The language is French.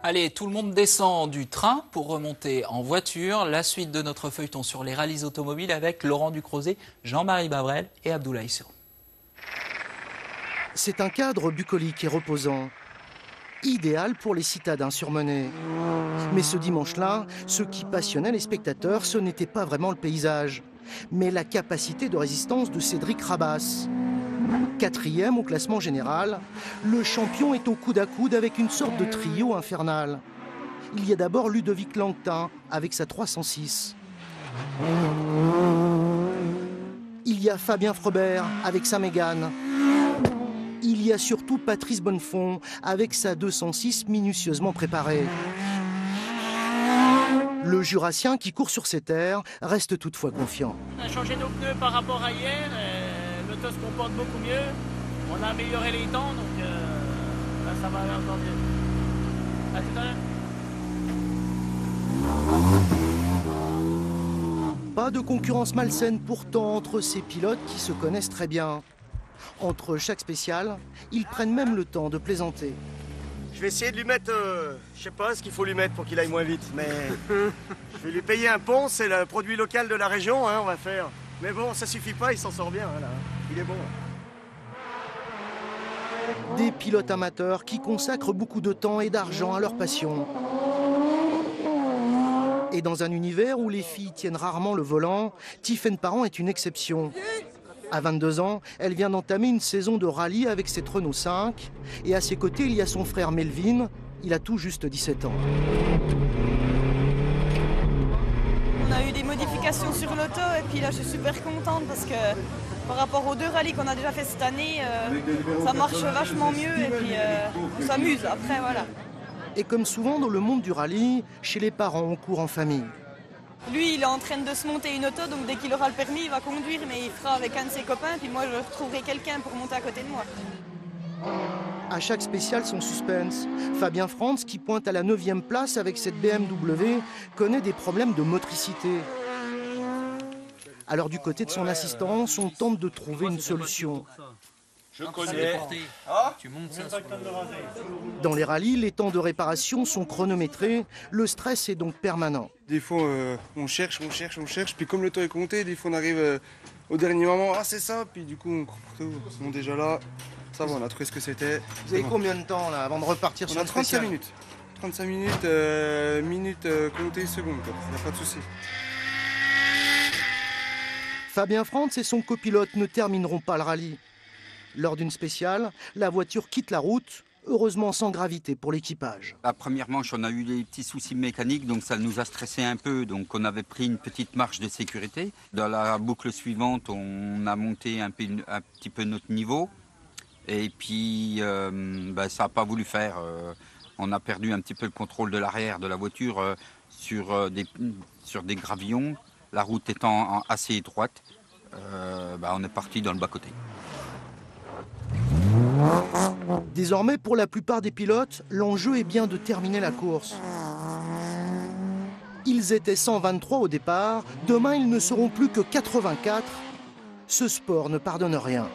Allez, tout le monde descend du train pour remonter en voiture. La suite de notre feuilleton sur les rallyes automobiles avec Laurent Ducrozet, Jean-Marie Babrel et Abdoulaye Sero. C'est un cadre bucolique et reposant, idéal pour les citadins surmenés. Mais ce dimanche-là, ce qui passionnait les spectateurs, ce n'était pas vraiment le paysage, mais la capacité de résistance de Cédric Rabas. 4e au classement général, le champion est au coude à coude avec une sorte de trio infernal. Il y a d'abord Ludovic Langtin avec sa 306. Il y a Fabien Frebert avec sa Mégane. Il y a surtout Patrice Bonnefond avec sa 206 minutieusement préparée. Le Jurassien qui court sur ses terres reste toutefois confiant. On a changé nos pneus par rapport à hier, l'auto se comporte beaucoup mieux, on a amélioré les temps, donc là ça va aller encore mieux. À tout à l'heure. Pas de concurrence malsaine pourtant entre ces pilotes qui se connaissent très bien. Entre chaque spécial, ils prennent même le temps de plaisanter. Je vais essayer de lui mettre, je sais pas ce qu'il faut lui mettre pour qu'il aille moins vite, mais je vais lui payer un pont, c'est le produit local de la région, hein, on va faire. Mais bon, ça suffit pas, il s'en sort bien, là. Il est bon. Des pilotes amateurs qui consacrent beaucoup de temps et d'argent à leur passion. Et dans un univers où les filles tiennent rarement le volant, Tiffaine Parent est une exception. À 22 ans, elle vient d'entamer une saison de rallye avec cette Renault 5. Et à ses côtés, il y a son frère Melvin. Il a tout juste 17 ans. On a eu des modifications sur l'auto et puis là je suis super contente parce que par rapport aux 2 rallyes qu'on a déjà fait cette année, ça marche vachement mieux et puis on s'amuse après, voilà. Et comme souvent dans le monde du rallye, chez les parents, on court en famille. Lui, il est en train de se monter une auto, donc dès qu'il aura le permis, il va conduire, mais il fera avec un de ses copains, puis moi, je retrouverai quelqu'un pour monter à côté de moi. À chaque spécial, son suspense. Fabien Frantz, qui pointe à la 9e place avec cette BMW, connaît des problèmes de motricité. Alors du côté de son assistance, on tente de trouver une solution. Je connais. Tu montes ça. Dans les rallyes, les temps de réparation sont chronométrés, le stress est donc permanent. Des fois, on cherche, puis comme le temps est compté, des fois on arrive au dernier moment, ah c'est ça, puis du coup on court partout. Bon, déjà là, ça va, on a trouvé ce que c'était. Vous avez combien de temps là avant de repartir On sur a le 35 spécial? minutes. 35 minutes, minutes comptées secondes, quoi. Y a pas de souci. Fabien Frantz et son copilote ne termineront pas le rallye. Lors d'une spéciale, la voiture quitte la route, heureusement sans gravité pour l'équipage. La première manche, on a eu des petits soucis mécaniques, donc ça nous a stressé un peu. Donc on avait pris une petite marche de sécurité. Dans la boucle suivante, on a monté un petit peu notre niveau. Et puis ça n'a pas voulu faire. On a perdu un petit peu le contrôle de l'arrière de la voiture sur des gravillons. La route étant assez étroite, on est parti dans le bas-côté. Désormais, pour la plupart des pilotes, l'enjeu est bien de terminer la course. Ils étaient 123 au départ, demain ils ne seront plus que 84. Ce sport ne pardonne rien.